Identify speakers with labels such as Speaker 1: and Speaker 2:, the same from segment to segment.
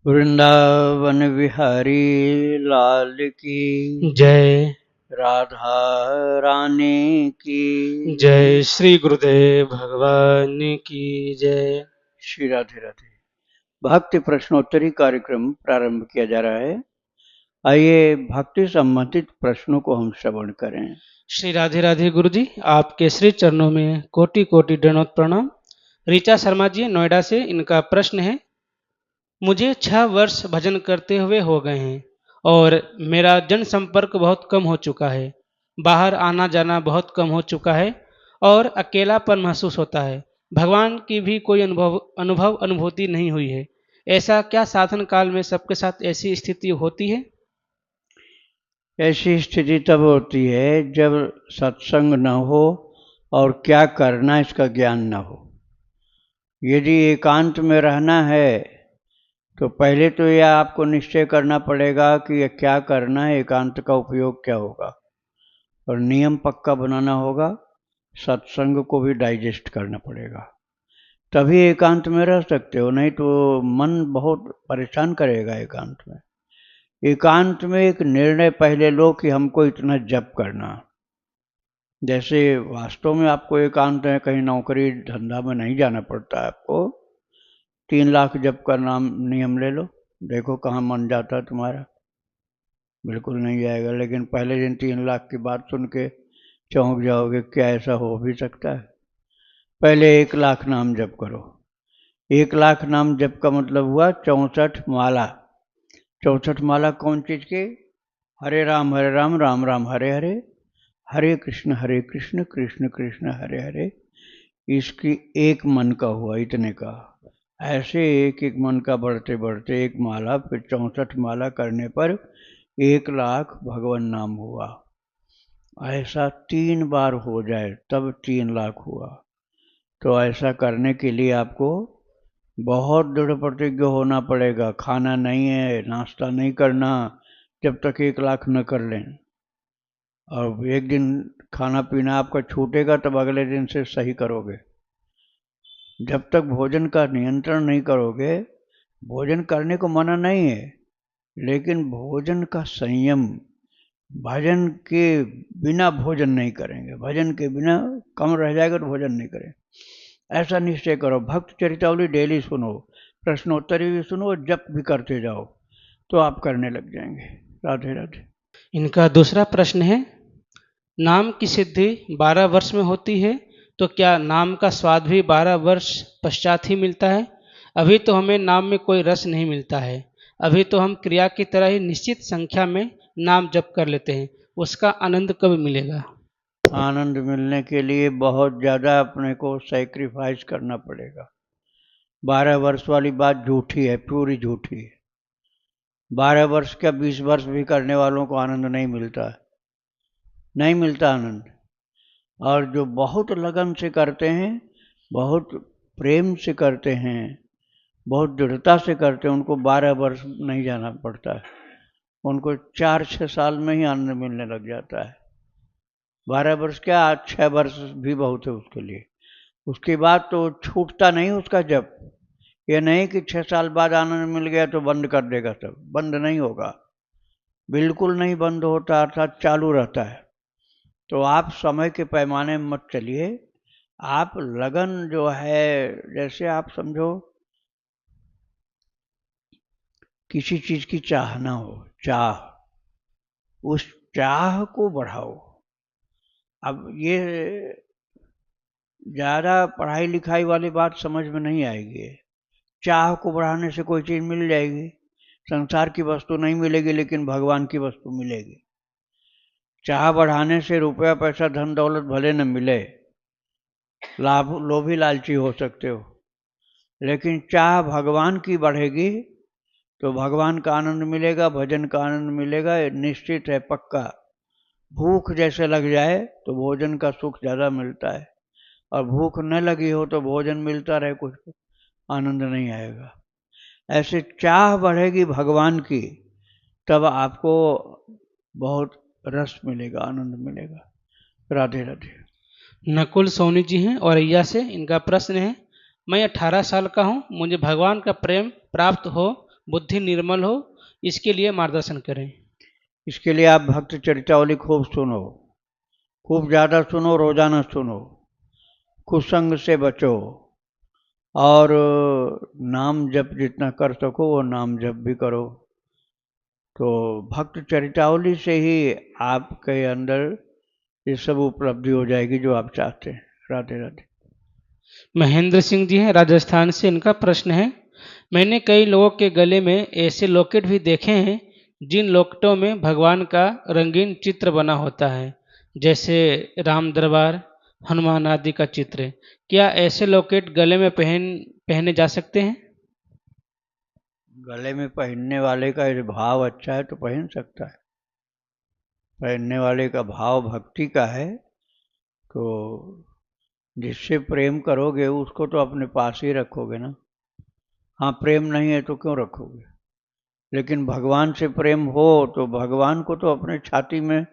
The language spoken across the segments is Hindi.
Speaker 1: वृंदावन विहारी लाल की
Speaker 2: जय।
Speaker 1: राधा रानी की
Speaker 2: जय श्री गुरुदेव भगवान की जय।
Speaker 1: श्री राधे राधे। भक्ति प्रश्नोत्तरी कार्यक्रम प्रारंभ किया जा रहा है। आइए भक्ति संबंधित प्रश्नों को हम श्रवण करें।
Speaker 2: श्री राधे राधे गुरु जी, आपके श्री चरणों में कोटि कोटि दंडवत प्रणाम। रीचा शर्मा जी नोएडा से, इनका प्रश्न है, मुझे 6 वर्ष भजन करते हुए हो गए हैं और मेरा जनसंपर्क बहुत कम हो चुका है। बाहर आना जाना बहुत कम हो चुका है और अकेलापन महसूस होता है। भगवान की भी कोई अनुभूति नहीं हुई है। ऐसा क्या साधन काल में सबके साथ ऐसी स्थिति होती है?
Speaker 1: ऐसी स्थिति तब होती है जब सत्संग न हो और क्या करना इसका ज्ञान न हो। यदि एकांत में रहना है तो पहले तो यह आपको निश्चय करना पड़ेगा कि यह क्या करना है, एकांत का उपयोग क्या होगा, और नियम पक्का बनाना होगा। सत्संग को भी डाइजेस्ट करना पड़ेगा, तभी एकांत में रह सकते हो, नहीं तो मन बहुत परेशान करेगा। एकांत में एक निर्णय पहले लो कि हमको इतना जप करना। जैसे वास्तव में आपको एकांत है, कहीं नौकरी धंधा में नहीं जाना पड़ता है आपको, 3 लाख जप का नाम नियम ले लो, देखो कहाँ मन जाता है तुम्हारा। बिल्कुल नहीं जाएगा। लेकिन पहले दिन 3 लाख की बात सुन के चौंक जाओगे, क्या ऐसा हो भी सकता है? पहले 1 लाख नाम जप करो। 1 लाख नाम जप का मतलब हुआ 64 माला। 64 माला कौन चीज की? हरे राम राम राम हरे हरे, हरे कृष्ण कृष्ण कृष्ण हरे हरे। इसकी एक मन का हुआ, इतने का। ऐसे एक एक मन का बढ़ते बढ़ते एक माला, फिर 64 माला करने पर 1 लाख भगवान नाम हुआ। ऐसा 3 बार हो जाए तब 3 लाख हुआ। तो ऐसा करने के लिए आपको बहुत दृढ़ प्रतिज्ञ होना पड़ेगा। खाना नहीं है, नाश्ता नहीं करना जब तक 1 लाख न कर लें। और एक दिन खाना पीना आपका छूटेगा तब अगले दिन से सही करोगे। जब तक भोजन का नियंत्रण नहीं करोगे, भोजन करने को मना नहीं है, लेकिन भोजन का संयम। भजन के बिना भोजन नहीं करेंगे, भजन के बिना कम रह जाएगा तो भोजन नहीं करें, ऐसा निश्चय करो। भक्त चरितावली डेली सुनो, प्रश्नोत्तरी भी सुनो, जप भी करते जाओ, तो आप करने लग जाएंगे। राधे राधे।
Speaker 2: इनका दूसरा प्रश्न है, नाम की सिद्धि 12 वर्ष में होती है, तो क्या नाम का स्वाद भी 12 वर्ष पश्चात ही मिलता है? अभी तो हमें नाम में कोई रस नहीं मिलता है। अभी तो हम क्रिया की तरह ही निश्चित संख्या में नाम जप कर लेते हैं। उसका आनंद कब मिलेगा?
Speaker 1: आनंद मिलने के लिए बहुत ज़्यादा अपने को सैक्रिफाइस करना पड़ेगा। 12 वर्ष वाली बात झूठी है, पूरी झूठी है। 12 वर्ष क्या 20 वर्ष भी करने वालों को आनंद नहीं मिलता है, नहीं मिलता आनंद। और जो बहुत लगन से करते हैं, बहुत प्रेम से करते हैं, बहुत दृढ़ता से करते हैं, उनको 12 वर्ष नहीं जाना पड़ता है। उनको 4-6 साल में ही आनंद मिलने लग जाता है। 12 वर्ष क्या, 6 वर्ष भी बहुत है उसके लिए। उसके बाद तो छूटता नहीं उसका जप। ये नहीं कि 6 साल बाद आनंद मिल गया तो बंद कर देगा, सब बंद नहीं होगा, बिल्कुल नहीं बंद होता, अर्थात चालू रहता है। तो आप समय के पैमाने में मत चलिए। आप लगन जो है, जैसे आप समझो किसी चीज की चाहना हो, चाह, उस चाह को बढ़ाओ। अब ये ज़्यादा पढ़ाई लिखाई वाली बात समझ में नहीं आएगी। चाह को बढ़ाने से कोई चीज़ मिल जाएगी, संसार की वस्तु नहीं मिलेगी, लेकिन भगवान की वस्तु मिलेगी। चाह बढ़ाने से रुपया पैसा धन दौलत भले न मिले, लाभ लोभी लालची हो सकते हो, लेकिन चाह भगवान की बढ़ेगी तो भगवान का आनंद मिलेगा, भजन का आनंद मिलेगा, निश्चित है, पक्का। भूख जैसे लग जाए तो भोजन का सुख ज़्यादा मिलता है, और भूख न लगी हो तो भोजन मिलता रहे कुछ, आनंद नहीं आएगा। ऐसे चाह बढ़ेगी भगवान की, तब आपको बहुत रस मिलेगा, आनंद मिलेगा। राधे राधे।
Speaker 2: नकुल सोनी जी हैं औरैया से, इनका प्रश्न है, मैं 18 साल का हूँ, मुझे भगवान का प्रेम प्राप्त हो बुद्धि निर्मल हो, इसके लिए मार्गदर्शन करें।
Speaker 1: इसके लिए आप भक्त चरितावली खूब सुनो, खूब ज़्यादा सुनो, रोजाना सुनो, कुसंग से बचो और नाम जप जितना कर सको वो नाम जप भी करो। तो भक्त चरितावली से ही आपके अंदर ये सब उपलब्धि हो जाएगी जो आप चाहते हैं। राधे राधे।
Speaker 2: महेंद्र सिंह जी हैं राजस्थान से, इनका प्रश्न है, मैंने कई लोगों के गले में ऐसे लॉकेट भी देखे हैं जिन लॉकेटों में भगवान का रंगीन चित्र बना होता है, जैसे राम दरबार, हनुमान आदि का चित्र। क्या ऐसे लॉकेट गले में पहने जा सकते हैं?
Speaker 1: गले में पहनने वाले का यदि भाव अच्छा है तो पहन सकता है। पहनने वाले का भाव भक्ति का है तो जिससे प्रेम करोगे उसको तो अपने पास ही रखोगे ना। हाँ, प्रेम नहीं है तो क्यों रखोगे, लेकिन भगवान से प्रेम हो तो भगवान को तो अपने छाती में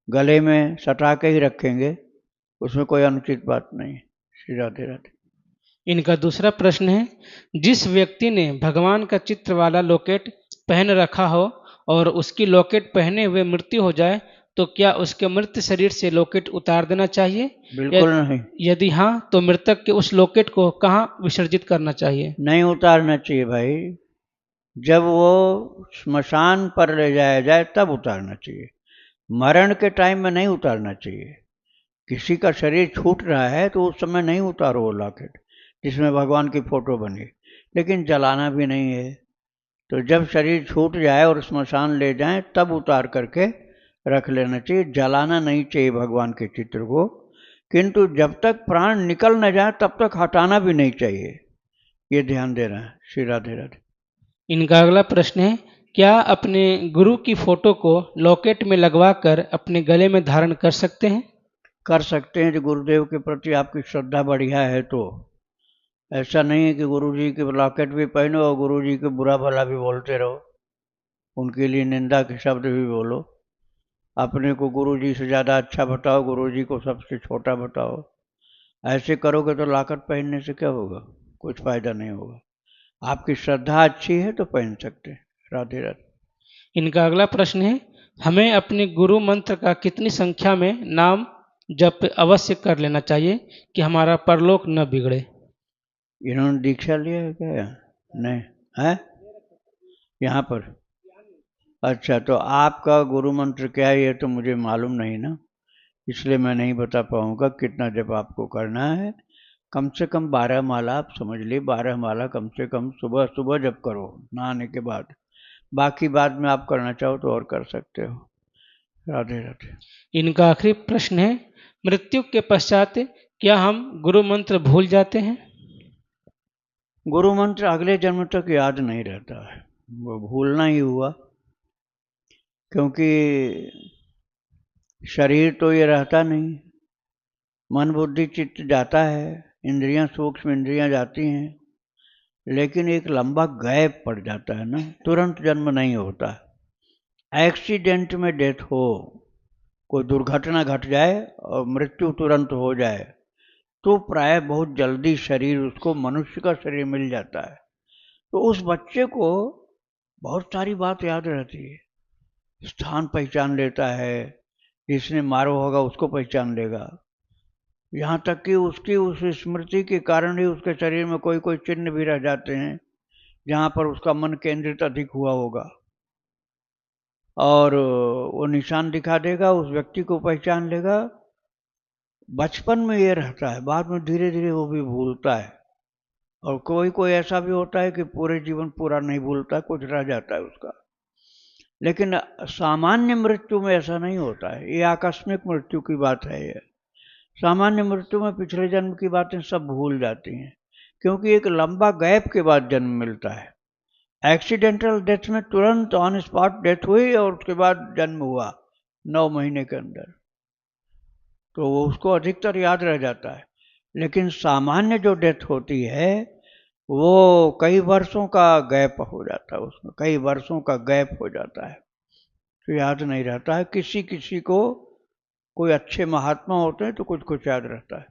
Speaker 1: गले में सटा के ही रखेंगे, उसमें कोई अनुचित बात नहीं। श्री राधे राधे।
Speaker 2: इनका दूसरा प्रश्न है, जिस व्यक्ति ने भगवान का चित्र वाला लॉकेट पहन रखा हो और उसकी लॉकेट पहने हुए मृत्यु हो जाए तो क्या उसके मृत शरीर से लॉकेट उतार देना चाहिए?
Speaker 1: बिल्कुल नहीं,
Speaker 2: यदि हाँ तो मृतक के उस लॉकेट को कहाँ विसर्जित करना चाहिए?
Speaker 1: नहीं उतारना चाहिए भाई। जब वो स्मशान पर ले जाया जाए तब उतारना चाहिए, मरण के टाइम में नहीं उतारना चाहिए। किसी का शरीर छूट रहा है तो उस समय नहीं उतारो वो लॉकेट जिसमें भगवान की फोटो बनी, लेकिन जलाना भी नहीं है। तो जब शरीर छूट जाए और स्मशान ले जाएं तब उतार करके रख लेना चाहिए, जलाना नहीं चाहिए भगवान के चित्र को। किंतु जब तक प्राण निकल न जाए तब तक हटाना भी नहीं चाहिए, ये ध्यान देना है। श्री राधे राधे।
Speaker 2: इनका अगला प्रश्न है, क्या अपने गुरु की फोटो को लॉकेट में लगवाकर अपने गले में धारण कर सकते हैं?
Speaker 1: कर सकते हैं, जो गुरुदेव के प्रति आपकी श्रद्धा बढ़िया है तो। ऐसा नहीं है कि गुरुजी की लॉकेट भी पहनो और गुरुजी के बुरा भला भी बोलते रहो, उनके लिए निंदा के शब्द भी बोलो। अपने को गुरुजी से ज़्यादा अच्छा बताओ, गुरुजी को सबसे छोटा बताओ। ऐसे करोगे तो लॉकेट पहनने से क्या होगा, कुछ फायदा नहीं होगा। आपकी श्रद्धा अच्छी है तो पहन सकते हैं। राधे राधे।
Speaker 2: इनका अगला प्रश्न है, हमें अपने गुरु मंत्र का कितनी संख्या में नाम जप अवश्य कर लेना चाहिए कि हमारा परलोक न बिगड़े?
Speaker 1: इन्होंने दीक्षा लिया है क्या? नहीं है यहाँ पर। अच्छा, तो आपका गुरु मंत्र क्या है ये तो मुझे मालूम नहीं ना, इसलिए मैं नहीं बता पाऊँगा कितना जप आपको करना है। कम से कम 12 माला आप समझ लीजिए, 12 माला कम से कम सुबह सुबह जप करो नहाने के बाद। बाकी बाद में आप करना चाहो तो और कर सकते हो। राधे राधे।
Speaker 2: इनका आखिरी प्रश्न है, मृत्यु के पश्चात क्या हम गुरु मंत्र भूल जाते हैं?
Speaker 1: गुरु मंत्र अगले जन्म तक याद नहीं रहता है, वो भूलना ही हुआ, क्योंकि शरीर तो ये रहता नहीं, मन बुद्धि चित्त जाता है, इंद्रियां सूक्ष्म इंद्रियां जाती हैं, लेकिन एक लंबा गैप पड़ जाता है ना, तुरंत जन्म नहीं होता। एक्सीडेंट में डेथ हो, कोई दुर्घटना घट जाए और मृत्यु तुरंत हो जाए तो प्राय बहुत जल्दी शरीर उसको मनुष्य का शरीर मिल जाता है। तो उस बच्चे को बहुत सारी बात याद रहती है, स्थान पहचान लेता है, जिसने मारो होगा उसको पहचान लेगा, यहाँ तक कि उसकी उस स्मृति के कारण ही उसके शरीर में कोई कोई चिन्ह भी रह जाते हैं जहाँ पर उसका मन केंद्रित अधिक हुआ होगा, और वो निशान दिखा देगा, उस व्यक्ति को पहचान लेगा। बचपन में ये रहता है, बाद में धीरे धीरे वो भी भूलता है, और कोई कोई ऐसा भी होता है कि पूरे जीवन पूरा नहीं भूलता, कुछ रह जाता है उसका। लेकिन सामान्य मृत्यु में ऐसा नहीं होता है, ये आकस्मिक मृत्यु की बात है। ये सामान्य मृत्यु में पिछले जन्म की बातें सब भूल जाती हैं, क्योंकि एक लंबा गैप के बाद जन्म मिलता है। एक्सीडेंटल डेथ में तुरंत ऑन स्पॉट डेथ हुई और उसके बाद जन्म हुआ 9 महीने के अंदर, तो वो उसको अधिकतर याद रह जाता है। लेकिन सामान्य जो डेथ होती है वो कई वर्षों का गैप हो जाता है, उसमें कई वर्षों का गैप हो जाता है, तो याद नहीं रहता है। किसी किसी को, कोई अच्छे महात्मा होते हैं तो कुछ कुछ याद रहता है।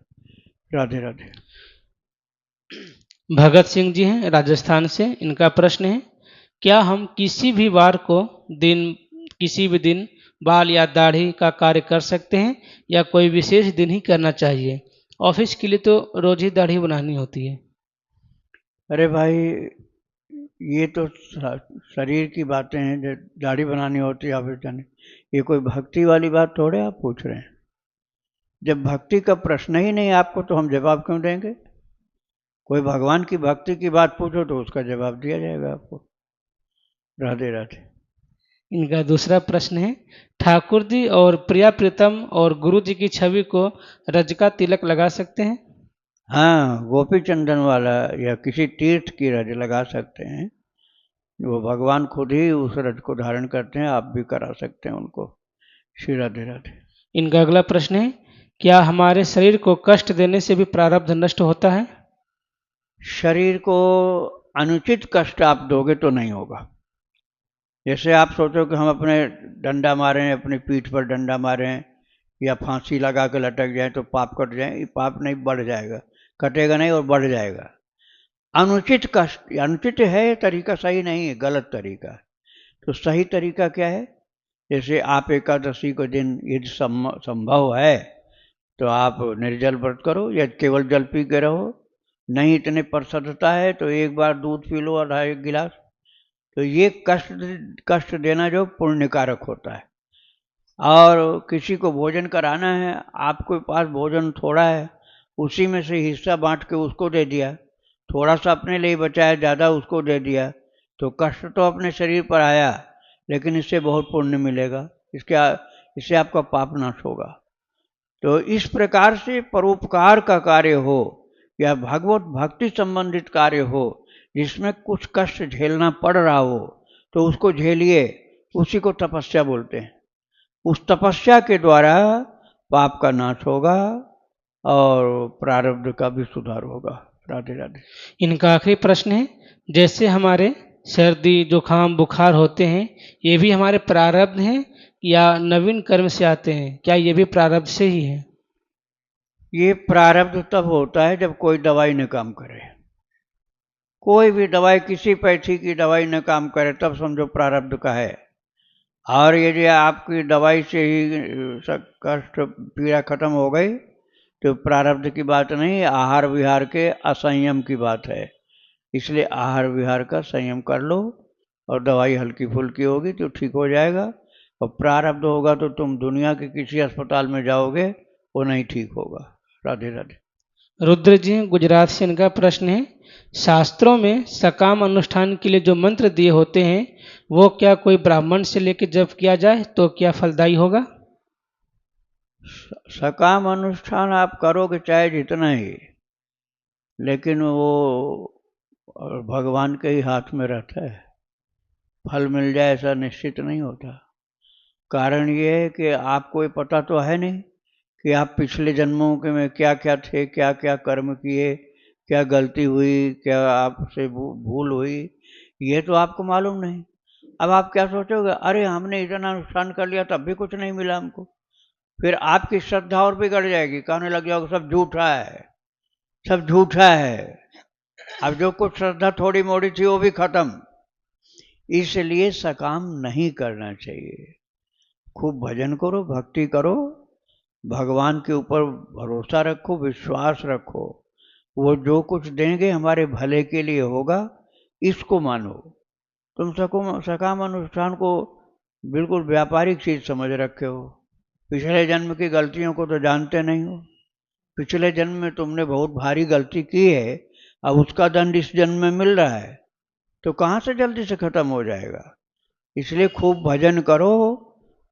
Speaker 1: राधे राधे।
Speaker 2: भगत सिंह जी हैं राजस्थान से, इनका प्रश्न है, क्या हम किसी भी दिन बाल या दाढ़ी का कार्य कर सकते हैं या कोई विशेष दिन ही करना चाहिए? ऑफिस के लिए तो रोज ही दाढ़ी बनानी होती है।
Speaker 1: अरे भाई, ये तो शरीर की बातें हैं, जो दाढ़ी बनानी होती है ऑफिस जाने, ये कोई भक्ति वाली बात थोड़े आप पूछ रहे हैं। जब भक्ति का प्रश्न ही नहीं आपको, तो हम जवाब क्यों देंगे? कोई भगवान की भक्ति की बात पूछो तो उसका जवाब दिया जाएगा आपको। राधे राधे।
Speaker 2: इनका दूसरा प्रश्न है, ठाकुर जी और प्रिया प्रीतम और गुरु जी की छवि को रज का तिलक लगा सकते हैं?
Speaker 1: हाँ, गोपी चंदन वाला या किसी तीर्थ की रज लगा सकते हैं। वो भगवान खुद ही उस रज को धारण करते हैं, आप भी करा सकते हैं उनको। श्री राधे राधे।
Speaker 2: इनका अगला प्रश्न है, क्या हमारे शरीर को कष्ट देने से भी प्रारब्ध नष्ट होता है?
Speaker 1: शरीर को अनुचित कष्ट आप दोगे तो नहीं होगा। जैसे आप सोचो कि हम अपने डंडा मारें, अपनी पीठ पर डंडा मारें या फांसी लगा के लटक जाए तो पाप कट जाए, ये पाप नहीं, बढ़ जाएगा। कटेगा नहीं और बढ़ जाएगा। अनुचित कष्ट, अनुचित है तरीका, सही नहीं है, गलत तरीका है। तो सही तरीका क्या है? जैसे आप एकादशी को दिन यदि संभव है तो आप निर्जल व्रत करो या केवल जल पी के रहो। नहीं इतने प्रसन्नता है तो एक बार दूध पी लो, आधा एक गिलास। तो ये कष्ट देना जो पुण्यकारक होता है। और किसी को भोजन कराना है, आपके पास भोजन थोड़ा है, उसी में से हिस्सा बांट के उसको दे दिया, थोड़ा सा अपने लिए बचाया, ज़्यादा उसको दे दिया, तो कष्ट तो अपने शरीर पर आया, लेकिन इससे बहुत पुण्य मिलेगा। इससे आपका पाप नाश होगा। तो इस प्रकार से परोपकार का कार्य हो या भगवत भक्ति संबंधित कार्य हो, जिसमें कुछ कष्ट झेलना पड़ रहा हो, तो उसको झेलिए। उसी को तपस्या बोलते हैं। उस तपस्या के द्वारा पाप का नाश होगा और प्रारब्ध का भी सुधार होगा। राधे राधे।
Speaker 2: इनका आखिरी प्रश्न है, जैसे हमारे सर्दी जुकाम बुखार होते हैं, ये भी हमारे प्रारब्ध हैं या नवीन कर्म से आते हैं? क्या ये भी प्रारब्ध से ही है?
Speaker 1: ये प्रारब्ध तब होता है जब कोई दवाई न काम करे। कोई भी दवाई, किसी पैथी की दवाई न काम करे, तब समझो प्रारब्ध का है। और यदि आपकी दवाई से ही कष्ट पीड़ा खत्म हो गई तो प्रारब्ध की बात नहीं, आहार विहार के असंयम की बात है। इसलिए आहार विहार का संयम कर लो और दवाई हल्की फुल्की होगी तो ठीक हो जाएगा। और प्रारब्ध होगा तो तुम दुनिया के किसी अस्पताल में जाओगे, वो नहीं ठीक होगा। राधे राधे।
Speaker 2: रुद्र जी गुजरात से इनका प्रश्न है, शास्त्रों में सकाम अनुष्ठान के लिए जो मंत्र दिए होते हैं, वो क्या कोई ब्राह्मण से लेकर जप किया जाए तो क्या फलदायी होगा?
Speaker 1: सकाम अनुष्ठान आप करोगे चाहे जितना ही, लेकिन वो भगवान के ही हाथ में रहता है। फल मिल जाए ऐसा निश्चित नहीं होता। कारण ये है कि आपको ये पता तो है नहीं कि आप पिछले जन्मों के में क्या क्या थे, क्या क्या कर्म किए, क्या गलती हुई, क्या आपसे भूल हुई, ये तो आपको मालूम नहीं। अब आप क्या सोचोगे, अरे हमने इतना अनुष्ठान कर लिया तब भी कुछ नहीं मिला हमको। फिर आपकी श्रद्धा और बिगड़ जाएगी, कहने लग जाओगे सब झूठा है, सब झूठा है। अब जो कुछ श्रद्धा थोड़ी मोड़ी थी वो भी खत्म। इसलिए सकाम नहीं करना चाहिए। खूब भजन करो, भक्ति करो, भगवान के ऊपर भरोसा रखो, विश्वास रखो। वो जो कुछ देंगे हमारे भले के लिए होगा, इसको मानो। तुम सकाम अनुष्ठान को बिल्कुल व्यापारिक चीज समझ रखे हो। पिछले जन्म की गलतियों को तो जानते नहीं हो। पिछले जन्म में तुमने बहुत भारी गलती की है, अब उसका दंड इस जन्म में मिल रहा है, तो कहाँ से जल्दी से खत्म हो जाएगा। इसलिए खूब भजन करो,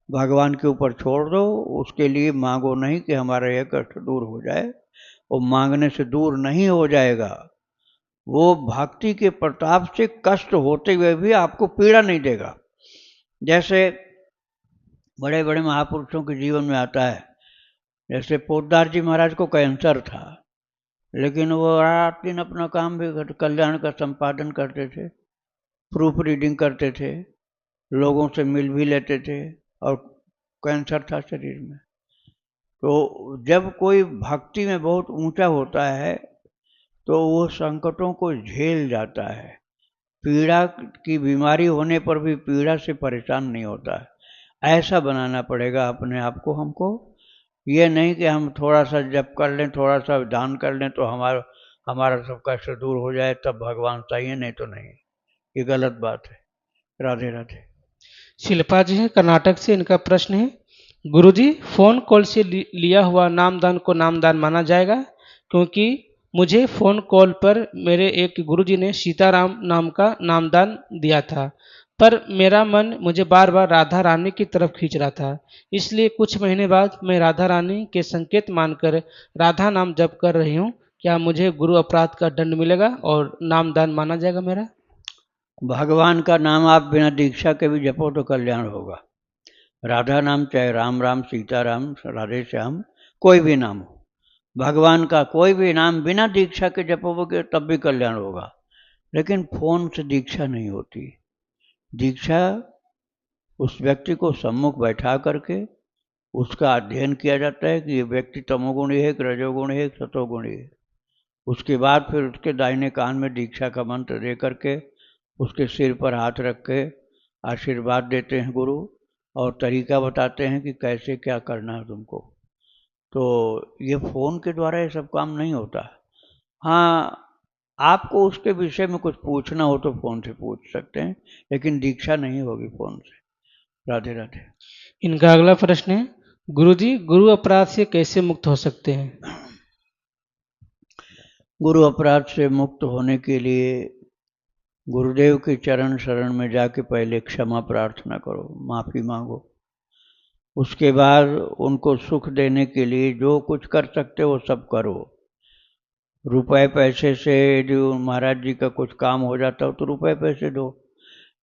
Speaker 1: भगवान के ऊपर छोड़ दो। उसके लिए मांगो नहीं कि हमारा यह कष्ट दूर हो जाए, वो मांगने से दूर नहीं हो जाएगा। वो भक्ति के प्रताप से कष्ट होते हुए भी आपको पीड़ा नहीं देगा। जैसे बड़े बड़े महापुरुषों के जीवन में आता है, जैसे पोद्दार जी महाराज को कैंसर था, लेकिन वो रात दिन अपना काम भी कल्याण का संपादन करते थे, प्रूफ रीडिंग करते थे, लोगों से मिल भी लेते थे, और कैंसर था शरीर में। तो जब कोई भक्ति में बहुत ऊंचा होता है तो वो संकटों को झेल जाता है। पीड़ा की बीमारी होने पर भी पीड़ा से परेशान नहीं होता है। ऐसा बनाना पड़ेगा अपने आप को हमको। ये नहीं कि हम थोड़ा सा जप कर लें, थोड़ा सा ध्यान कर लें तो हमारा हमारा सब कष्ट दूर हो जाए, तब भगवान चाहिए, नहीं तो नहीं। ये गलत बात है। राधे राधे।
Speaker 2: शिल्पा जी है कर्नाटक से, इनका प्रश्न है, गुरुजी फोन कॉल से लिया हुआ नामदान को नामदान माना जाएगा? क्योंकि मुझे फोन कॉल पर मेरे एक गुरुजी ने सीताराम नाम का नामदान दिया था, पर मेरा मन मुझे बार बार राधा रानी की तरफ खींच रहा था, इसलिए कुछ महीने बाद मैं राधा रानी के संकेत मानकर राधा नाम जप कर रही हूँ। क्या मुझे गुरु अपराध का दंड मिलेगा और नामदान माना जाएगा मेरा?
Speaker 1: भगवान का नाम आप बिना दीक्षा के भी जपो तो कल्याण होगा। राधा नाम चाहे राम राम, सीताराम, राधे श्याम, कोई भी नाम हो, भगवान का कोई भी नाम बिना दीक्षा के जपोगे तब भी कल्याण होगा। लेकिन फोन से दीक्षा नहीं होती। दीक्षा उस व्यक्ति को सम्मुख बैठा करके उसका अध्ययन किया जाता है कि ये व्यक्ति तमोगुणी है, रजोगुणी है, सतोगुणी है। उसके बाद फिर उसके दाहिने कान में दीक्षा का मंत्र दे करके उसके सिर पर हाथ रख के आशीर्वाद देते हैं गुरु, और तरीका बताते हैं कि कैसे क्या करना है तुमको। तो ये फ़ोन के द्वारा ये सब काम नहीं होता। हाँ, आपको उसके विषय में कुछ पूछना हो तो फ़ोन से पूछ सकते हैं, लेकिन दीक्षा नहीं होगी फ़ोन से। राधे राधे।
Speaker 2: इनका अगला प्रश्न है, गुरुजी गुरु अपराध से कैसे मुक्त हो सकते हैं?
Speaker 1: गुरु अपराध से मुक्त होने के लिए गुरुदेव के चरण शरण में जाके पहले क्षमा प्रार्थना करो, माफ़ी मांगो। उसके बाद उनको सुख देने के लिए जो कुछ कर सकते हो सब करो। रुपए पैसे से जो महाराज जी का कुछ काम हो जाता हो तो रुपए पैसे दो,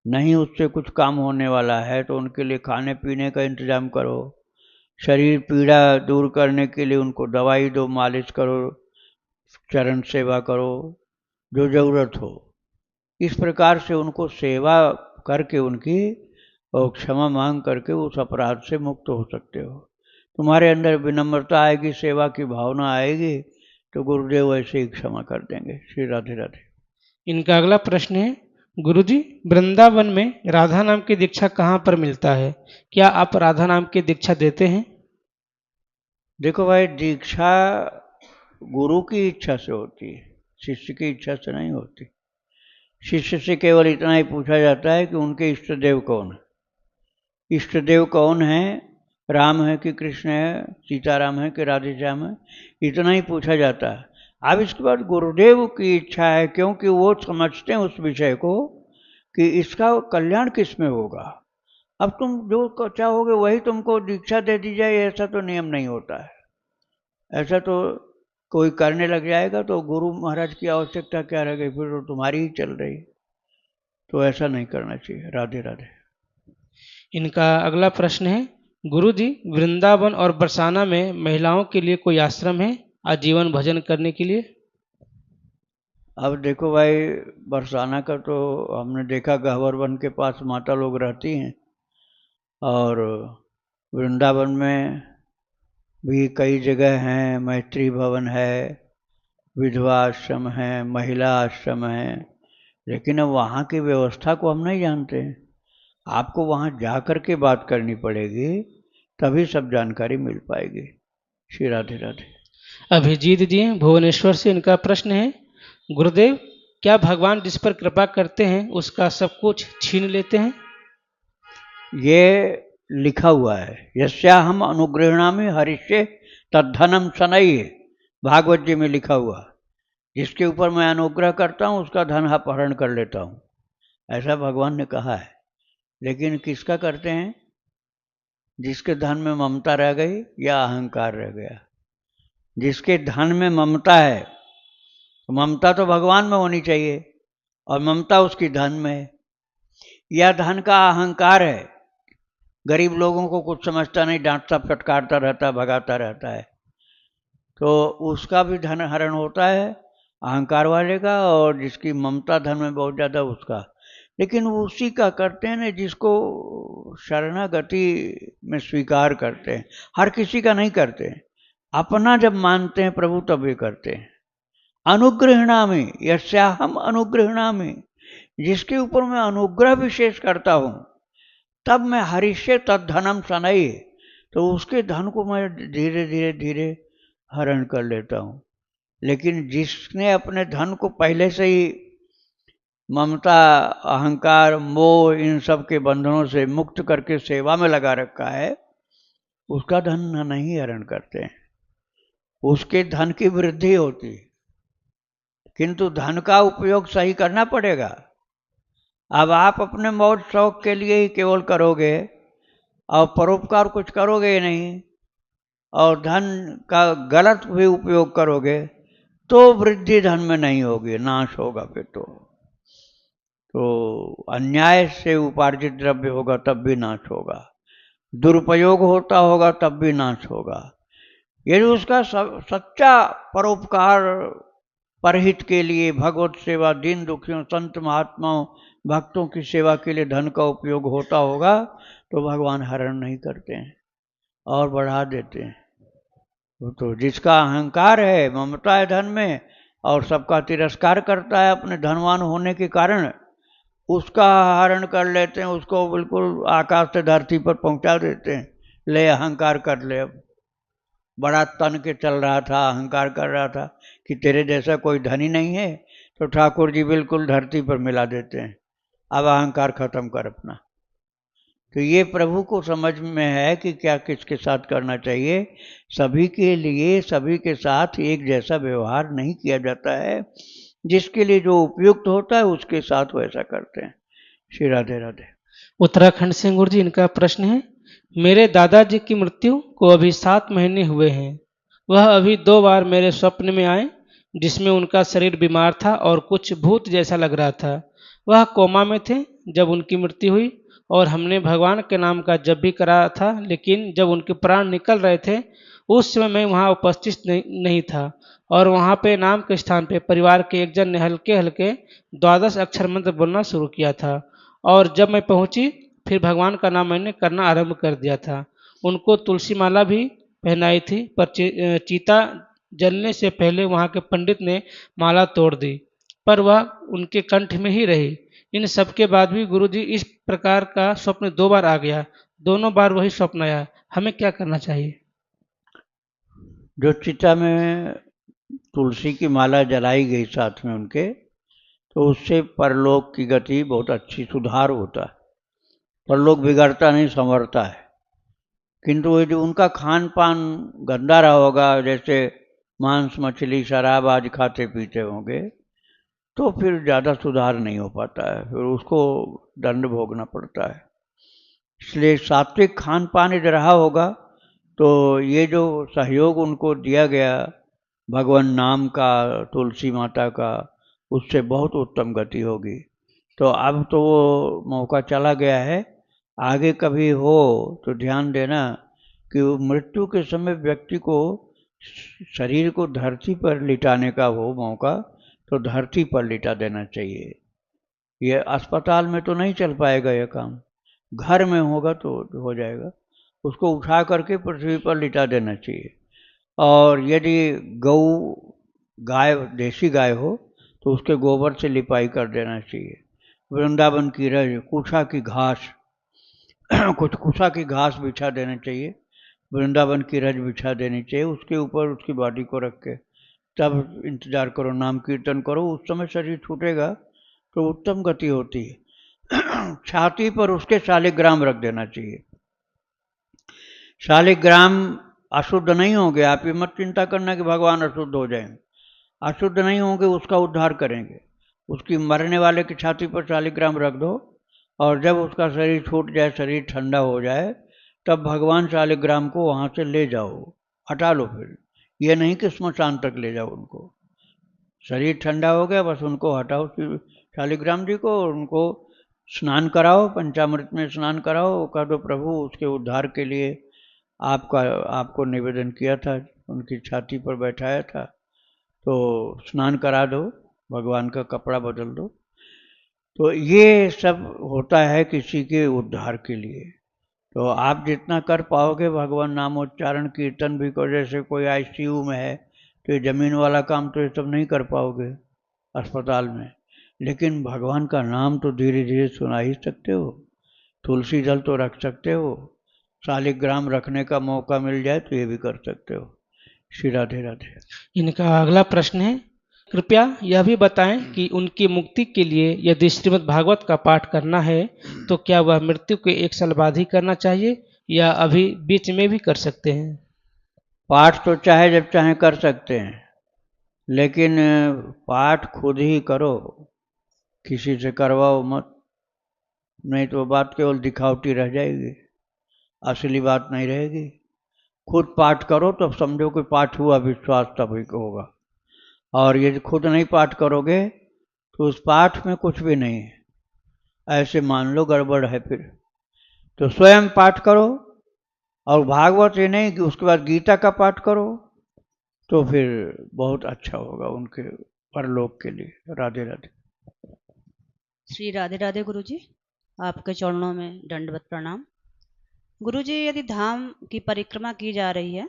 Speaker 1: नहीं उससे कुछ काम होने वाला है तो उनके लिए खाने पीने का इंतजाम करो। शरीर पीड़ा दूर करने के लिए उनको दवाई दो, मालिश करो, चरण सेवा करो, जो ज़रूरत हो। इस प्रकार से उनको सेवा करके उनकी और क्षमा मांग करके उस अपराध से मुक्त हो सकते हो। तुम्हारे अंदर विनम्रता आएगी, सेवा की भावना आएगी, तो गुरुदेव ऐसे ही क्षमा कर देंगे। श्री राधे राधे।
Speaker 2: इनका अगला प्रश्न है, गुरुजी वृंदावन में राधा नाम की दीक्षा कहाँ पर मिलता है? क्या आप राधा नाम की दीक्षा देते हैं?
Speaker 1: देखो भाई, दीक्षा गुरु की इच्छा से होती है, शिष्य की इच्छा से नहीं होती। शिष्य से केवल इतना ही पूछा जाता है कि उनके इष्ट देव कौन है। इष्ट देव कौन है, राम है कि कृष्ण है, सीताराम है कि राधे श्याम है, इतना ही पूछा जाता है। अब इसके बाद गुरुदेव की इच्छा है, क्योंकि वो समझते हैं उस विषय को कि इसका कल्याण किस में होगा। अब तुम जो चाहोगे वही तुमको दीक्षा दे दी जाए, ऐसा तो नियम नहीं होता है। ऐसा तो कोई करने लग जाएगा तो गुरु महाराज की आवश्यकता क्या रह गई, फिर तो तुम्हारी ही चल रही। तो ऐसा नहीं करना चाहिए। राधे राधे।
Speaker 2: इनका अगला प्रश्न है, गुरुजी वृंदावन और बरसाना में महिलाओं के लिए कोई आश्रम है आजीवन भजन करने के लिए?
Speaker 1: अब देखो भाई, बरसाना का तो हमने देखा गहवर वन के पास माता लोग रहती हैं, और वृंदावन में भी कई जगह हैं। मैत्री भवन है, विधवा आश्रम है, महिला आश्रम है, लेकिन अब वहाँ की व्यवस्था को हम नहीं जानते हैं। आपको वहाँ जा कर के बात करनी पड़ेगी, तभी सब जानकारी मिल पाएगी। श्री राधे राधे।
Speaker 2: अभिजीत जी भुवनेश्वर से, इनका प्रश्न है, गुरुदेव क्या भगवान जिस पर कृपा करते हैं उसका सब कुछ छीन लेते हैं?
Speaker 1: ये लिखा हुआ है, यस्याहम अनुगृह्णामि हरिष्ये तद्धनम शनैः। भागवत जी में लिखा हुआ, जिसके ऊपर मैं अनुग्रह करता हूँ उसका धन अपहरण कर लेता हूँ, ऐसा भगवान ने कहा है। लेकिन किसका करते हैं? जिसके धन में ममता रह गई या अहंकार रह गया। जिसके धन में ममता है, तो ममता तो भगवान में होनी चाहिए और ममता उसकी धन में है, या धन का अहंकार है, गरीब लोगों को कुछ समझता नहीं, डांटता फटकारता रहता है, भगाता रहता है, तो उसका भी धन हरण होता है अहंकार वाले का, और जिसकी ममता धन में बहुत ज़्यादा उसका। लेकिन वो उसी का करते हैं ना जिसको शरणागति में स्वीकार करते हैं। हर किसी का नहीं करते हैं, अपना जब मानते हैं प्रभु तब भी करते हैं। अनुगृह्णामि यस्याहम अनुगृह्णामि, जिसके ऊपर मैं अनुग्रह विशेष करता हूँ, तब मैं हरिष्य तद्धनम सनई, तो उसके धन को मैं धीरे धीरे धीरे हरण कर लेता हूँ। लेकिन जिसने अपने धन को पहले से ही ममता, अहंकार, मोह, इन सब के बंधनों से मुक्त करके सेवा में लगा रखा है, उसका धन नहीं हरण करते हैं, उसके धन की वृद्धि होती है। किंतु धन का उपयोग सही करना पड़ेगा। अब आप अपने मौज शौक के लिए ही केवल करोगे और परोपकार कुछ करोगे ही नहीं, और धन का गलत भी उपयोग करोगे, तो वृद्धि धन में नहीं होगी, नाश होगा फिर तो अन्याय से उपार्जित द्रव्य होगा तब भी नाश होगा, दुरुपयोग होता होगा तब भी नाश होगा। यदि उसका सच्चा परोपकार, परहित के लिए, भगवत सेवा, दीन दुखियों, संत महात्माओं, भक्तों की सेवा के लिए धन का उपयोग होता होगा, तो भगवान हरण नहीं करते हैं और बढ़ा देते हैं। तो जिसका अहंकार है, ममता है धन में, और सबका तिरस्कार करता है अपने धनवान होने के कारण, उसका हरण कर लेते हैं, उसको बिल्कुल आकाश से धरती पर पहुंचा देते हैं। ले अहंकार कर ले, अब बड़ा तन के चल रहा था, अहंकार कर रहा था कि तेरे जैसा कोई धनी नहीं है, तो ठाकुर जी बिल्कुल धरती पर मिला देते हैं, अब अहंकार खत्म कर अपना। तो ये प्रभु को समझ में है कि क्या किसके साथ करना चाहिए। सभी के लिए, सभी के साथ एक जैसा व्यवहार नहीं किया जाता है, जिसके लिए जो उपयुक्त होता है उसके साथ वैसा करते हैं। श्री राधे राधे।
Speaker 2: उत्तराखंड से गुरु जी, इनका प्रश्न है, मेरे दादाजी की मृत्यु को अभी 7 महीने हुए हैं। वह अभी 2 बार मेरे स्वप्न में आए, जिसमें उनका शरीर बीमार था और कुछ भूत जैसा लग रहा था। वह कोमा में थे जब उनकी मृत्यु हुई, और हमने भगवान के नाम का जप भी करा था, लेकिन जब उनके प्राण निकल रहे थे उस समय मैं वहाँ उपस्थित नहीं था, और वहाँ पे नाम के स्थान पे परिवार के एक जन ने हल्के हल्के 12 अक्षर मंत्र बोलना शुरू किया था, और जब मैं पहुंची फिर भगवान का नाम मैंने करना आरंभ कर दिया था। उनको तुलसी माला भी पहनाई थी, पर चीता जलने से पहले वहाँ के पंडित ने माला तोड़ दी, पर वह उनके कंठ में ही रही। इन सब के बाद भी गुरुजी इस प्रकार का स्वप्न 2 बार आ गया, दोनों बार वही स्वप्न आया, हमें क्या करना चाहिए?
Speaker 1: जो चिता में तुलसी की माला जलाई गई साथ में उनके, तो उससे परलोक की गति बहुत अच्छी सुधार होता है, परलोक बिगड़ता नहीं, संवरता है। किंतु यदि उनका खान पान गंदा रहा होगा, जैसे मांस, मछली, शराब आदि खाते पीते होंगे, तो फिर ज़्यादा सुधार नहीं हो पाता है, फिर उसको दंड भोगना पड़ता है। इसलिए सात्विक खान पान यदि रहा होगा, तो ये जो सहयोग उनको दिया गया भगवान नाम का, तुलसी माता का, उससे बहुत उत्तम गति होगी। तो अब तो वो मौका चला गया है, आगे कभी हो तो ध्यान देना कि मृत्यु के समय व्यक्ति को शरीर को धरती पर लिटाने का हो मौका, तो धरती पर लिटा देना चाहिए। ये अस्पताल में तो नहीं चल पाएगा यह काम, घर में होगा तो हो जाएगा। उसको उठा करके पृथ्वी पर लिटा देना चाहिए। और यदि गऊ, गाय, देसी गाय हो तो उसके गोबर से लिपाई कर देना चाहिए। वृंदावन की रज, कुछा की घास कुछ कुछा की घास बिछा देनी चाहिए, वृंदावन की रज बिछा देनी चाहिए, उसके ऊपर उसकी बॉडी को रख के तब इंतजार करो, नाम कीर्तन करो, उस समय शरीर छूटेगा तो उत्तम गति होती है। छाती पर उसके शालिग्राम रख देना चाहिए। शालिग्राम अशुद्ध नहीं होंगे, आप ये मत चिंता करना कि भगवान अशुद्ध हो जाएंगे, अशुद्ध नहीं होंगे, उसका उद्धार करेंगे। उसकी मरने वाले की छाती पर शालिग्राम रख दो, और जब उसका शरीर छूट जाए, शरीर ठंडा हो जाए, तब भगवान शालिग्राम को वहाँ से ले जाओ, हटा लो। फिर ये नहीं कि स्मशान तक ले जाओ उनको, शरीर ठंडा हो गया बस उनको हटाओ शालिग्राम जी को, और उनको स्नान कराओ, पंचामृत में स्नान कराओ, कह दो प्रभु उसके उद्धार के लिए आपको निवेदन किया था, उनकी छाती पर बैठाया था, तो स्नान करा दो, भगवान का कपड़ा बदल दो। तो ये सब होता है किसी के उद्धार के लिए। तो आप जितना कर पाओगे भगवान नामोच्चारण, कीर्तन भी करो। जैसे कोई आईसीयू में है तो ये जमीन वाला काम तो ये सब नहीं कर पाओगे अस्पताल में, लेकिन भगवान का नाम तो धीरे धीरे सुना ही सकते हो, तुलसी दल तो रख सकते हो, शालिग्राम रखने का मौका मिल जाए तो ये भी कर सकते हो। श्री राधे राधे।
Speaker 2: इनका अगला प्रश्न है, कृपया यह भी बताएं कि उनकी मुक्ति के लिए यदि श्रीमद् भागवत का पाठ करना है तो क्या वह मृत्यु के 1 साल बाद ही करना चाहिए या अभी बीच में भी कर सकते हैं?
Speaker 1: पाठ तो चाहे जब चाहे कर सकते हैं, लेकिन पाठ खुद ही करो, किसी से करवाओ मत, नहीं तो बात केवल दिखावटी रह जाएगी, असली बात नहीं रहेगी। खुद पाठ करो तो समझो कि पाठ हुआ, विश्वास तभी होगा। और यदि खुद नहीं पाठ करोगे तो उस पाठ में कुछ भी नहीं है, ऐसे मान लो गड़बड़ है फिर। तो स्वयं पाठ करो, और भागवत ही नहीं कि उसके बाद गीता का पाठ करो, तो फिर बहुत अच्छा होगा उनके परलोक के लिए। राधे राधे।
Speaker 3: श्री राधे राधे गुरुजी, आपके चरणों में दंडवत प्रणाम। गुरुजी, यदि धाम की परिक्रमा की जा रही है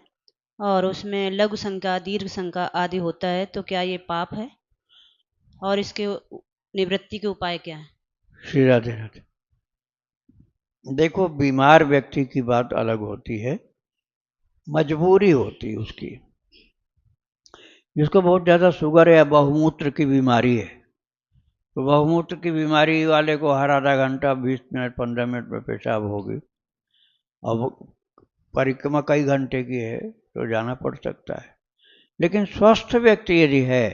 Speaker 3: और उसमें लघु शंका, दीर्घ शंका आदि होता है तो क्या ये पाप है, और इसके निवृत्ति के उपाय क्या है?
Speaker 1: श्री राधे राधे। देखो, बीमार व्यक्ति की बात अलग होती है, मजबूरी होती है उसकी। जिसको बहुत ज़्यादा शुगर या बहुमूत्र की बीमारी है, तो बहुमूत्र की बीमारी वाले को हर आधा घंटा 20 मिनट 15 मिनट में पेशाब होगी। अब परिक्रमा कई घंटे की है तो जाना पड़ सकता है। लेकिन स्वस्थ व्यक्ति यदि है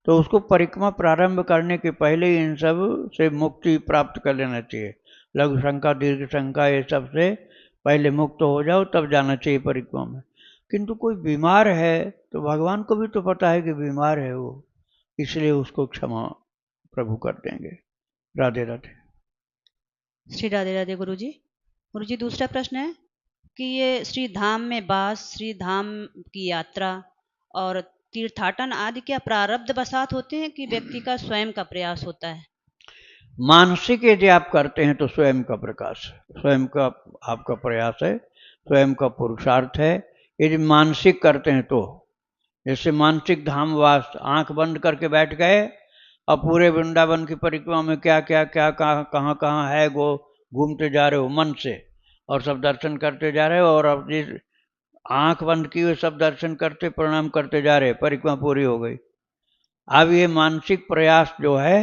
Speaker 1: तो उसको परिक्रमा प्रारंभ करने के पहले ही इन सब से मुक्ति प्राप्त कर लेना चाहिए। लघु शंका, दीर्घ शंका, ये सब से पहले मुक्त हो जाओ, तब जाना चाहिए परिक्रमा में। किंतु कोई बीमार है तो भगवान को भी तो पता है कि बीमार है वो, इसलिए उसको क्षमा प्रभु कर देंगे। राधे राधे।
Speaker 3: श्री राधे राधे गुरुजी। गुरुजी, दूसरा प्रश्न है कि ये श्री धाम में वास, श्री धाम की यात्रा और तीर्थाटन आदि क्या प्रारब्ध बसात होते हैं कि व्यक्ति का स्वयं का प्रयास होता है?
Speaker 1: मानसिक यदि आप करते हैं तो स्वयं का प्रकाश, स्वयं का आपका प्रयास है, स्वयं का पुरुषार्थ है। यदि मानसिक करते हैं तो, जैसे मानसिक धामवास, आंख बंद करके बैठ गए और पूरे वृंदावन की परिक्रमा में क्या क्या क्या कहाँ कहाँ है वो घूमते जा रहे हो मन से, और सब दर्शन करते जा रहे हो, और अब जिस आंख बंद की हुए सब दर्शन करते प्रणाम करते जा रहे, परिक्रमा पूरी हो गई। अब ये मानसिक प्रयास जो है,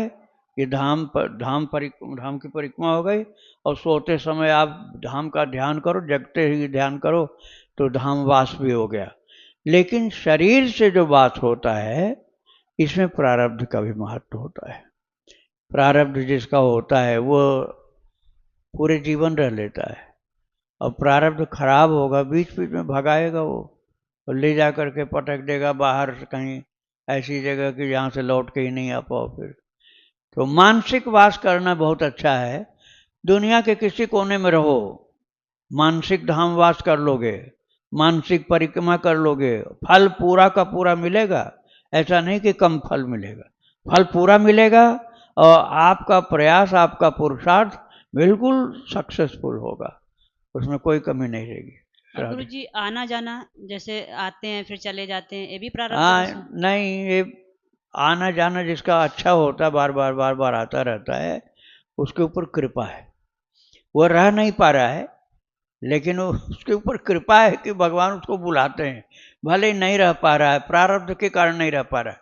Speaker 1: ये धाम की परिक्रमा हो गई, और सोते समय आप धाम का ध्यान करो, जगते ही ध्यान करो, तो धाम वास भी हो गया। लेकिन शरीर से जो बात होता है, इसमें प्रारब्ध का भी महत्व होता है। प्रारब्ध जिसका होता है वो पूरे जीवन रह लेता है, और प्रारब्ध खराब होगा, बीच बीच में भगाएगा वो, और ले जा करके पटक देगा बाहर से कहीं ऐसी जगह कि जहाँ से लौट के ही नहीं आ पाओ फिर। तो मानसिक वास करना बहुत अच्छा है। दुनिया के किसी कोने में रहो, मानसिक धाम वास कर लोगे, मानसिक परिक्रमा कर लोगे, फल पूरा का पूरा मिलेगा। ऐसा नहीं कि कम फल मिलेगा, फल पूरा मिलेगा, और आपका प्रयास, आपका पुरुषार्थ बिल्कुल सक्सेसफुल होगा, उसमें कोई कमी नहीं रहेगी।
Speaker 3: गुरु जी, आना जाना जैसे आते हैं फिर चले जाते हैं, ये भी प्रारब्ध?
Speaker 1: हाँ, नहीं, ये आना जाना जिसका अच्छा होता है, बार बार आता रहता है, उसके ऊपर कृपा है। वो रह नहीं पा रहा है, लेकिन उसके ऊपर कृपा है कि भगवान उसको बुलाते हैं। भले ही नहीं रह पा रहा है, प्रारब्ध के कारण नहीं रह पा रहा है,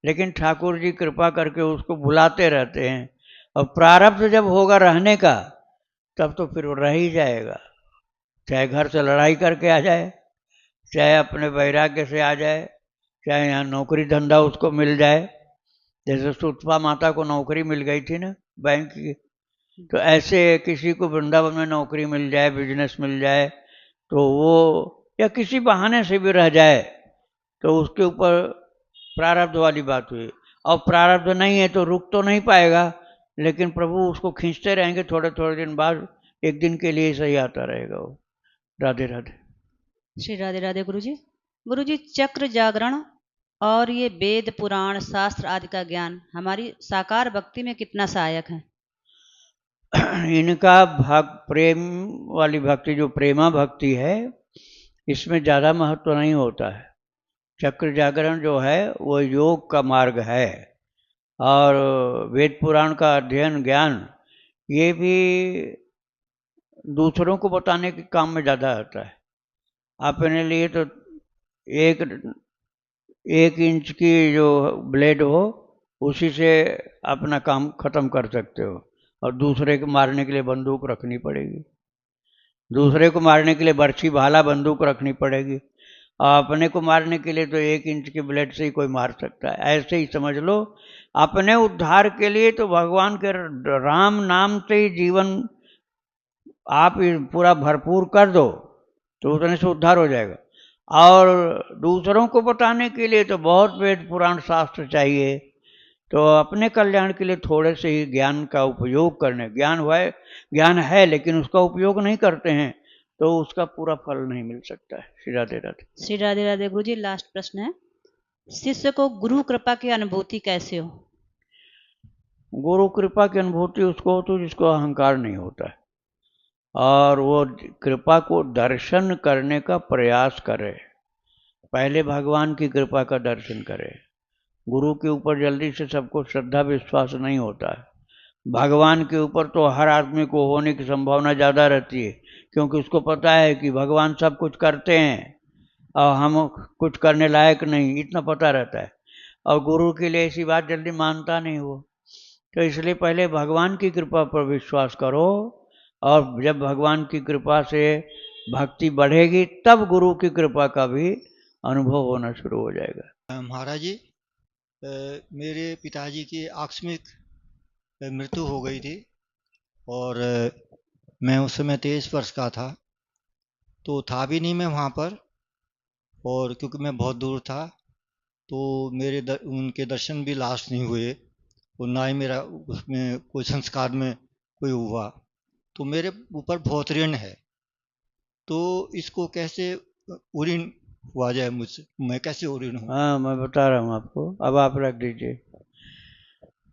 Speaker 1: लेकिन ठाकुर जी कृपा करके उसको बुलाते रहते हैं। और प्रारब्ध जब होगा रहने का, तब तो फिर वो रह ही जाएगा, चाहे घर से लड़ाई करके आ जाए, चाहे अपने वैराग्य से आ जाए, चाहे यहाँ नौकरी धंधा उसको मिल जाए। जैसे सुतपा माता को नौकरी मिल गई थी ना बैंक की, तो ऐसे किसी को वृंदावन में नौकरी मिल जाए, बिजनेस मिल जाए, तो वो या किसी बहाने से भी रह जाए, तो उसके ऊपर प्रारब्ध वाली बात हुई। और प्रारब्ध नहीं है तो रुक तो नहीं पाएगा, लेकिन प्रभु उसको खींचते रहेंगे, थोड़े थोड़े दिन बाद एक दिन के लिए सही आता रहेगा वो। राधे राधे।
Speaker 3: श्री राधे राधे गुरुजी। गुरुजी, चक्र जागरण और ये वेद पुराण शास्त्र आदि का ज्ञान हमारी साकार भक्ति में कितना सहायक है?
Speaker 1: इनका प्रेम वाली भक्ति, जो प्रेमा भक्ति है, इसमें ज़्यादा महत्व नहीं होता है। चक्र जागरण जो है वो योग का मार्ग है, और वेद पुराण का अध्ययन ज्ञान ये भी दूसरों को बताने के काम में ज़्यादा आता है। अपने लिए तो एक 1 इंच की जो ब्लेड हो उसी से अपना काम खत्म कर सकते हो, और दूसरे को मारने के लिए बंदूक रखनी पड़ेगी, दूसरे को मारने के लिए बर्छी भाला बंदूक रखनी पड़ेगी, और अपने को मारने के लिए तो 1 इंच की ब्लेड से ही कोई मार सकता है। ऐसे ही समझ लो, अपने उद्धार के लिए तो भगवान के राम नाम से ही जीवन आप पूरा भरपूर कर दो तो उतने से उद्धार हो जाएगा। और दूसरों को बताने के लिए तो बहुत वेद पुराण शास्त्र चाहिए। तो अपने कल्याण के लिए थोड़े से ही ज्ञान का उपयोग करने, ज्ञान है लेकिन उसका उपयोग नहीं करते हैं तो उसका पूरा फल नहीं मिल सकता है। श्री राधे राधे।
Speaker 3: श्री राधे राधे गुरु जी। लास्ट प्रश्न है, शिष्य को गुरु कृपा की अनुभूति कैसे हो?
Speaker 1: गुरु कृपा की अनुभूति उसको हो तो जिसको अहंकार नहीं होता है, और वो कृपा को दर्शन करने का प्रयास करे। पहले भगवान की कृपा का दर्शन करे। गुरु के ऊपर जल्दी से सबको श्रद्धा विश्वास नहीं होता है। भगवान के ऊपर तो हर आदमी को होने की संभावना ज़्यादा रहती है, क्योंकि उसको पता है कि भगवान सब कुछ करते हैं और हम कुछ करने लायक नहीं, इतना पता रहता है। और गुरु के लिए ऐसी बात जल्दी मानता नहीं वो। तो इसलिए पहले भगवान की कृपा पर विश्वास करो, और जब भगवान की कृपा से भक्ति बढ़ेगी तब गुरु की कृपा का भी अनुभव होना शुरू हो जाएगा।
Speaker 4: महाराज जी, मेरे पिताजी की आकस्मिक मृत्यु हो गई थी, और मैं उस समय 23 वर्ष का था, तो था भी नहीं मैं वहाँ पर, और क्योंकि मैं बहुत दूर था तो उनके दर्शन भी लास्ट नहीं हुए, और ना ही मेरा उसमें कोई संस्कार में कोई हुआ। तो मेरे ऊपर बहुत ऋण है, तो इसको कैसे ऋण हुआ जाए मुझसे, मैं कैसे ऋण हूँ?
Speaker 1: हाँ, मैं बता रहा हूँ आपको, अब आप रख दीजिए।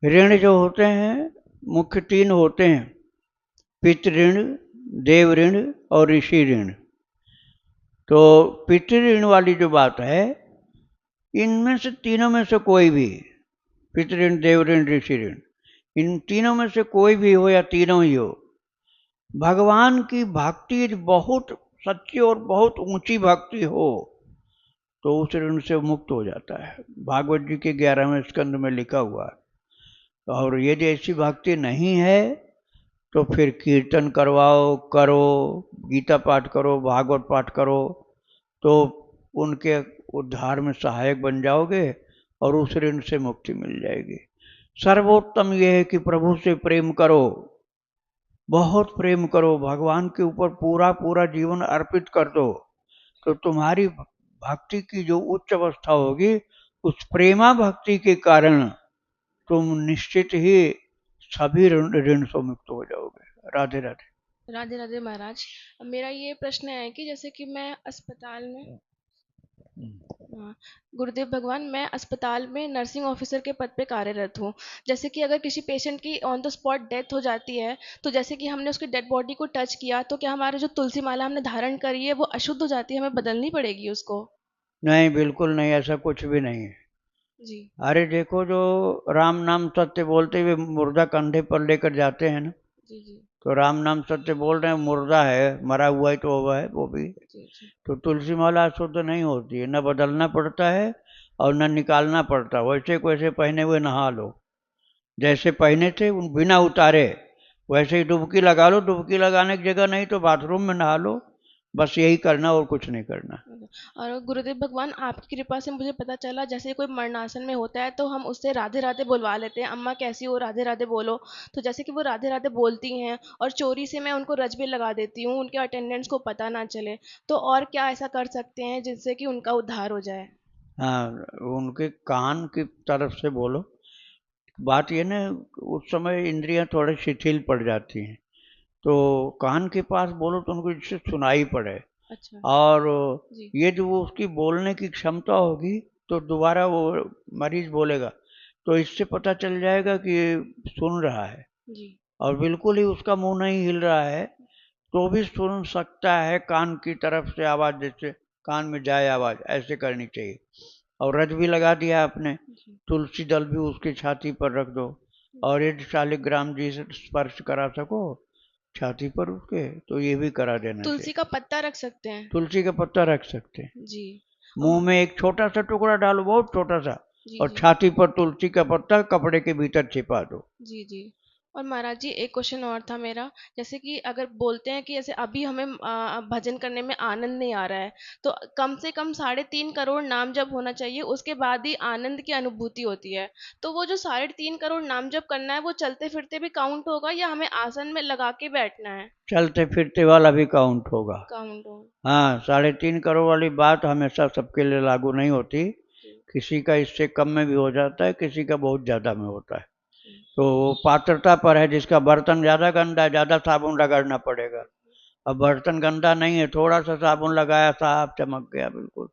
Speaker 1: ऋण जो होते हैं मुख्य 3 होते हैं, पितृ ऋण, देव ऋण और ऋषि ऋण। तो पितृ ऋण वाली जो बात है, इनमें से तीनों में से कोई भी, पितृ ऋण, देव ऋण, ऋषि ऋण, इन तीनों में से कोई भी हो या तीनों ही हो, भगवान की भक्ति बहुत सच्ची और बहुत ऊंची भक्ति हो तो उस ऋण से मुक्त हो जाता है। भागवत जी के 11वें स्कंद में लिखा हुआ है। और यदि ऐसी भक्ति नहीं है तो फिर कीर्तन करवाओ, करो, गीता पाठ करो, भागवत पाठ करो, तो उनके उद्धार में सहायक बन जाओगे और उस ऋण से मुक्ति मिल जाएगी। सर्वोत्तम यह है कि प्रभु से प्रेम करो, बहुत प्रेम करो, भगवान के ऊपर पूरा पूरा जीवन अर्पित कर दो, तो तुम्हारी भक्ति की जो उच्च अवस्था होगी, उस प्रेमा भक्ति के कारण तुम निश्चित ही सभी ऋण से मुक्त हो जाओगे। राधे राधे।
Speaker 5: राधे राधे महाराज। मेरा ये प्रश्न है कि जैसे कि मैं अस्पताल में गुरुदेव भगवान, मैं अस्पताल में नर्सिंग ऑफिसर के पद पे कार्यरत हूँ। जैसे कि अगर किसी पेशेंट की ऑन द स्पॉट डेथ हो जाती है, तो जैसे कि हमने उसकी डेड बॉडी को टच किया, तो क्या हमारे जो तुलसी माला हमने धारण करी है वो अशुद्ध हो जाती है, हमें बदलनी पड़ेगी उसको?
Speaker 1: नहीं, बिल्कुल नहीं, ऐसा कुछ भी नहीं है
Speaker 5: जी
Speaker 1: अरे देखो, जो राम नाम सत्य बोलते हुए मुर्दा कंधे पर लेकर जाते हैं ना,
Speaker 5: जी जी
Speaker 1: तो राम नाम सत्य बोल रहे हैं, मुर्दा है, मरा हुआ है तो हुआ है वो भी।
Speaker 5: जी जी
Speaker 1: तो तुलसी माला अशुद्ध नहीं होती है, न बदलना पड़ता है और न निकालना पड़ता। वैसे को वैसे पहने हुए नहा लो, जैसे पहने थे बिना उतारे वैसे ही डुबकी लगा लो। डुबकी लगाने की जगह नहीं तो बाथरूम में नहा लो, बस यही करना और कुछ नहीं करना।
Speaker 5: और गुरुदेव भगवान, आपकी कृपा से मुझे पता चला, जैसे कोई मरणासन में होता है तो हम उससे राधे राधे बुलवा लेते हैं, अम्मा कैसी हो, राधे राधे बोलो। तो जैसे कि वो राधे राधे बोलती हैं और चोरी से मैं उनको रज भी लगा देती हूँ, उनके अटेंडेंट्स को पता ना चले, तो और क्या ऐसा कर सकते हैं जिससे कि उनका उद्धार हो जाए?
Speaker 1: हाँ, उनके कान की तरफ से बोलो। बात ये ना, उस समय इंद्रियां थोड़े शिथिल पड़ जाती हैं, तो कान के पास बोलो तो उनको जिससे सुनाई पड़े।
Speaker 5: अच्छा
Speaker 1: और
Speaker 5: जी
Speaker 1: ये जो वो उसकी बोलने की क्षमता होगी तो दोबारा वो मरीज बोलेगा, तो इससे पता चल जाएगा कि ये सुन रहा है।
Speaker 5: जी
Speaker 1: और बिल्कुल ही उसका मुंह नहीं हिल रहा है तो भी सुन सकता है, कान की तरफ से आवाज़, जैसे कान में जाए आवाज़, ऐसे करनी चाहिए। और रज भी लगा दिया आपने, तुलसी दल भी उसकी छाती पर रख दो, और यदि शालिग्राम जी से स्पर्श करा सको छाती पर उसके, तो ये भी करा देना
Speaker 5: तुलसी
Speaker 1: चाहिए।
Speaker 5: का पत्ता रख सकते हैं?
Speaker 1: तुलसी का पत्ता रख सकते हैं,
Speaker 5: जी।
Speaker 1: मुंह में एक छोटा सा टुकड़ा डालो, बहुत छोटा सा,
Speaker 5: जी
Speaker 1: और
Speaker 5: जी
Speaker 1: छाती पर तुलसी का पत्ता कपड़े के भीतर छिपा दो।
Speaker 5: जी जी। और महाराज जी एक क्वेश्चन और था मेरा, जैसे कि अगर बोलते हैं कि जैसे अभी हमें भजन करने में आनंद नहीं आ रहा है, तो कम से कम 3.5 करोड़ नाम जप होना चाहिए, उसके बाद ही आनंद की अनुभूति होती है। तो वो जो 3.5 करोड़ नाम जप करना है, वो चलते फिरते भी काउंट होगा या हमें आसन में लगा के बैठना है?
Speaker 1: चलते फिरते वाला भी काउंट होगा।
Speaker 5: काउंट होगा।
Speaker 1: हाँ, 3.5 करोड़ वाली बात हमेशा सबके लिए लागू नहीं होती,
Speaker 5: जी
Speaker 1: किसी का इससे कम में भी हो जाता है, किसी का बहुत ज़्यादा में होता है।
Speaker 5: जी
Speaker 1: तो वो पात्रता पर है, जिसका बर्तन ज़्यादा गंदा है ज़्यादा साबुन लगाना पड़ेगा। अब बर्तन गंदा नहीं है, थोड़ा सा साबुन लगाया साफ चमक गया बिल्कुल।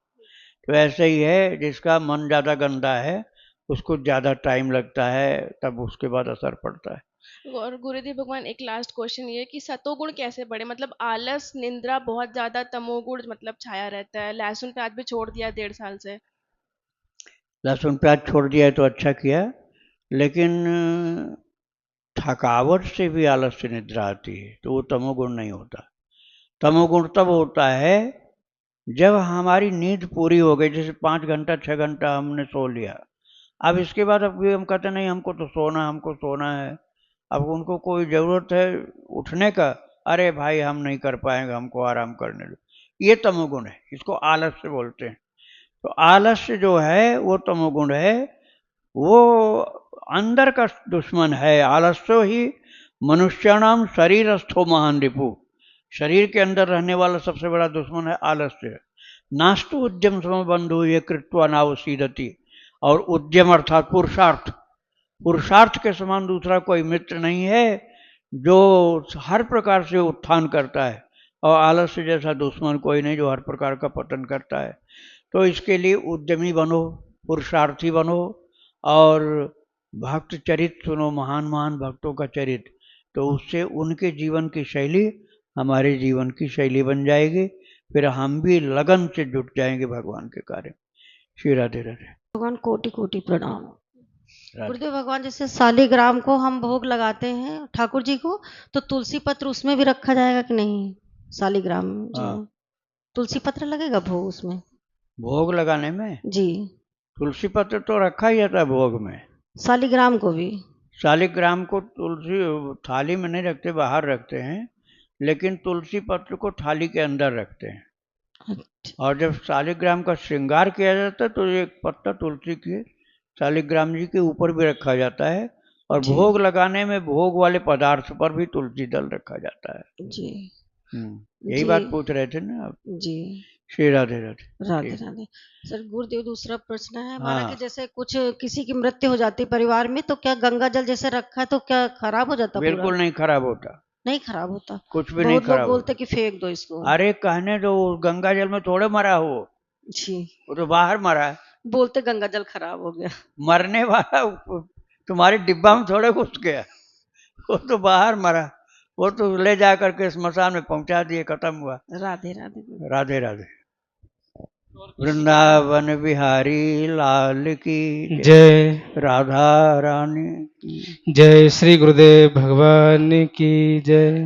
Speaker 1: तो ऐसे ही है, जिसका मन ज़्यादा गंदा है उसको ज़्यादा टाइम लगता है, तब उसके बाद असर पड़ता है।
Speaker 5: और गुरुदेव भगवान एक लास्ट क्वेश्चन ये कि सतोगुण कैसे बढ़े, मतलब आलस निंद्रा बहुत ज्यादा, तमोगुण मतलब छाया रहता है, लहसुन प्याज भी छोड़ दिया 1.5 साल से।
Speaker 1: लहसुन प्याज छोड़ दिया है तो अच्छा किया, लेकिन थकावट से भी आलस से निद्रा आती है, तो वो तमोगुण नहीं होता। तमोगुण तब होता है जब हमारी नींद पूरी हो गई, जैसे 5 घंटा 6 घंटा हमने सो लिया, अब इसके बाद अब भी हम कहते नहीं हमको तो सोना, हमको सोना है, अब उनको कोई ज़रूरत है उठने का, अरे भाई हम नहीं कर पाएंगे, हमको आराम करने दो, ये तमोगुण है, इसको आलस से बोलते हैं। तो आलस्य जो है वो तमोगुण है, वो अंदर का दुश्मन है। आलस्य ही मनुष्याणाम शरीरस्थो महान रिपु, शरीर के अंदर रहने वाला सबसे बड़ा दुश्मन है आलस्य। नास्तु उद्यम समबंधु ये कृत्वा नावसीदति, और उद्यम अर्थात पुरुषार्थ, पुरुषार्थ के समान दूसरा कोई मित्र नहीं है जो हर प्रकार से उत्थान करता है, और आलस्य जैसा दुश्मन कोई नहीं जो हर प्रकार का पतन करता है। तो इसके लिए उद्यमी बनो, पुरुषार्थी बनो, और भक्त चरित्र सुनो, महान महान भक्तों का चरित्र, तो उससे उनके जीवन की शैली हमारे जीवन की शैली बन जाएगी, फिर हम भी लगन से जुट जाएंगे भगवान के कार्य। श्री राधे राधे।
Speaker 6: भगवान कोटि कोटि प्रणाम।
Speaker 1: राधे।
Speaker 6: गुरुदेव भगवान, जैसे शालिग्राम को हम भोग लगाते हैं ठाकुर जी को, तो तुलसी पत्र उसमें भी रखा जाएगा कि नहीं? शालिग्राम जो
Speaker 1: हाँ,
Speaker 6: तुलसी पत्र लगेगा भोग उसमें?
Speaker 1: भोग लगाने में
Speaker 6: जी।
Speaker 1: तुलसी पत्र तो रखा ही जाता है भोग में।
Speaker 6: शालिग्राम को भी?
Speaker 1: शालिग्राम को तुलसी थाली में नहीं रखते, बाहर रखते हैं, लेकिन तुलसी पत्र को थाली के अंदर रखते हैं।
Speaker 6: अच्छा।
Speaker 1: और जब शालिग्राम का श्रृंगार किया जाता है तो एक पत्ता तुलसी के शालिग्राम जी के ऊपर भी रखा जाता है, और
Speaker 6: जी
Speaker 1: भोग लगाने में भोग वाले पदार्थ पर भी तुलसी दल रखा जाता है।
Speaker 6: जी
Speaker 1: यही
Speaker 6: जी
Speaker 1: बात पूछ रहे थे ना आप।
Speaker 6: जी।
Speaker 1: श्री राधे राधे।
Speaker 6: राधे
Speaker 1: ठीक।
Speaker 6: राधे। सर गुरुदेव, दूसरा प्रश्न है, माना कि
Speaker 1: हाँ,
Speaker 6: जैसे कुछ किसी की मृत्यु हो जाती है परिवार में, तो क्या गंगा जल जैसे रखा है तो क्या खराब हो जाता पूरा?
Speaker 1: बिल्कुल नहीं खराब होता,
Speaker 6: नहीं खराब होता?
Speaker 1: कुछ भी नहीं
Speaker 6: बहुत लोग
Speaker 1: खराब
Speaker 6: बोलते
Speaker 1: होता।
Speaker 6: कि फेंक दो इसको।
Speaker 1: अरे कहने दो, गंगा जल में थोड़े मरा हो,
Speaker 6: जी।
Speaker 1: वो तो बाहर मरा है।
Speaker 6: बोलते गंगा जल खराब हो गया।
Speaker 1: मरने वाला तुम्हारे डिब्बा में थोड़े घुस गया, वो तो बाहर मरा, वो तो ले जा करके स्मशान में पहुंचा दिए, खत्म हुआ।
Speaker 6: राधे राधे।
Speaker 1: राधे राधे। वृंदावन बिहारी लाल की जय।
Speaker 2: जय।
Speaker 1: राधा रानी की
Speaker 2: जय श्री गुरुदेव भगवान की जय।